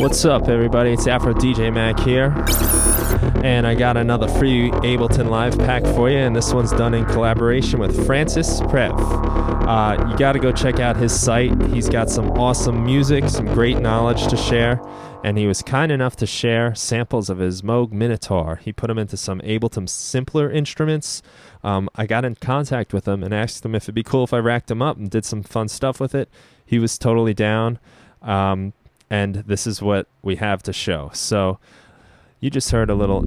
What's up, everybody? It's AfroDJMac here, and I got another free Ableton Live Pack for you, and this one's done in collaboration with Francis Prev. You got to go check out his site. He's got some awesome music, some great knowledge to share, and he was kind enough to share samples of his Moog Minitaur. He put them into some Ableton simpler instruments. I got in contact with him and asked him if it'd be cool if I racked him up and did some fun stuff with it. He was totally down. And this is what we have to show. So you just heard a little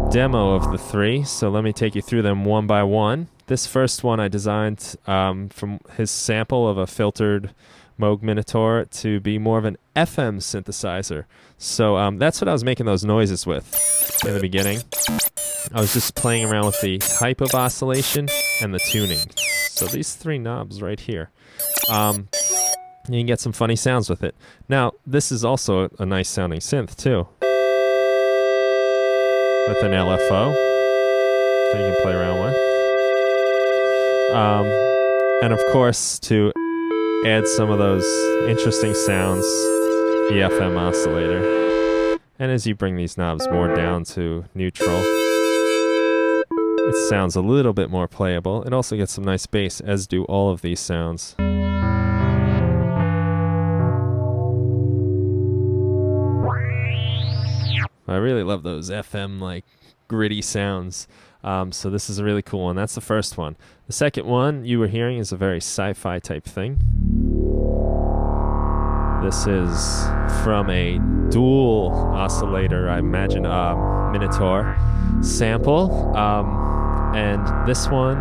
demo of the three. So let me take you through them one by one. This first one I designed from his sample of a filtered Moog Minitaur to be more of an FM synthesizer. So that's what I was making those noises with in the beginning. I was just playing around with the type of oscillation and the tuning. So these three knobs right here. You can get some funny sounds with it. Now, this is also a nice sounding synth too, with an LFO that you can play around with. And of course, to add some of those interesting sounds, the FM oscillator. And as you bring these knobs more down to neutral, it sounds a little bit more playable. It also gets some nice bass, as do all of these sounds. I really love those FM, like, gritty sounds. So this is a really cool one. That's the first one. The second one you were hearing is a very sci-fi type thing. This is from a dual oscillator, I imagine, Minitaur sample. And this one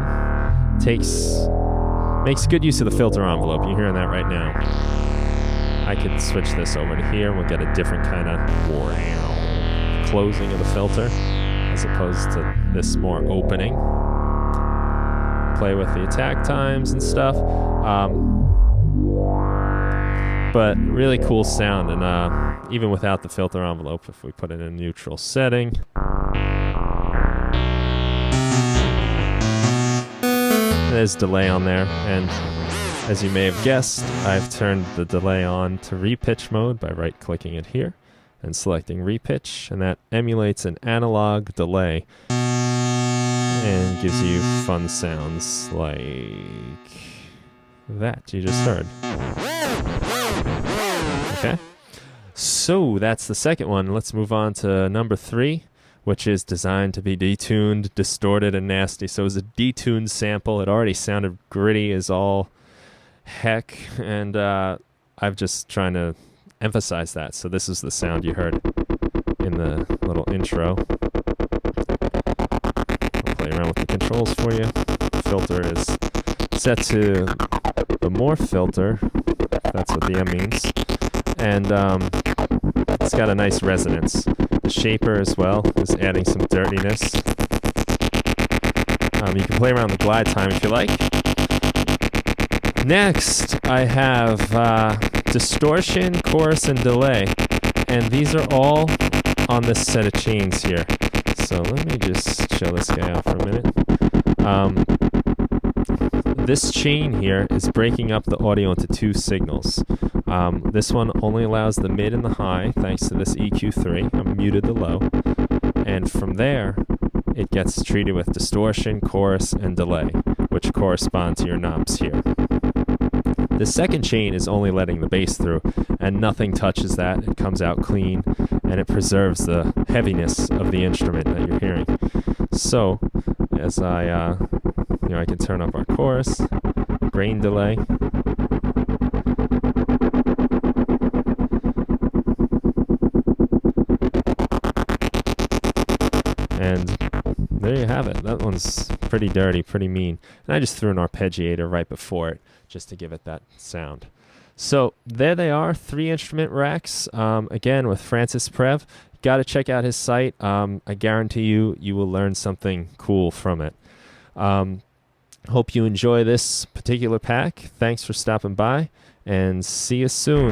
makes good use of the filter envelope. You're hearing that right now. I could switch this over to here and we'll get a different kind of closing of the filter as opposed to this more opening. Play with the attack times and stuff. But really cool sound, and even without the filter envelope, if we put it in a neutral setting. There's delay on there, and as you may have guessed, I've turned the delay on to repitch mode by right-clicking it here and selecting repitch, and that emulates an analog delay and gives you fun sounds like that you just heard. Okay, so that's the second one. Let's move on to number 3, which is designed to be detuned, distorted, and nasty. So it was a detuned sample. It already sounded gritty as all heck, and I'm just trying to emphasize that. So this is the sound you heard in the little intro. I'll play around with the controls for you. The filter is set to the morph filter, if that's what the M means, and it's got a nice resonance. The shaper as well is adding some dirtiness. You can play around the glide time if you like. Next, I have distortion, chorus, and delay, and these are all on this set of chains here. So let me just chill this guy out for a minute. This chain here is breaking up the audio into 2 signals. This one only allows the mid and the high, thanks to this EQ3. I've muted the low. And from there, it gets treated with distortion, chorus, and delay, which correspond to your knobs here. The second chain is only letting the bass through, and nothing touches that. It comes out clean, and it preserves the heaviness of the instrument that you're hearing. So, as I can turn up our chorus, grain delay, and there you have it. That one's pretty dirty, pretty mean. And I just threw an arpeggiator right before it, just to give it that sound. So there they are, 3 instrument racks, again with Francis Prev. Got to check out his site. I guarantee you will learn something cool from it. Hope you enjoy this particular pack. Thanks for stopping by, and see you soon.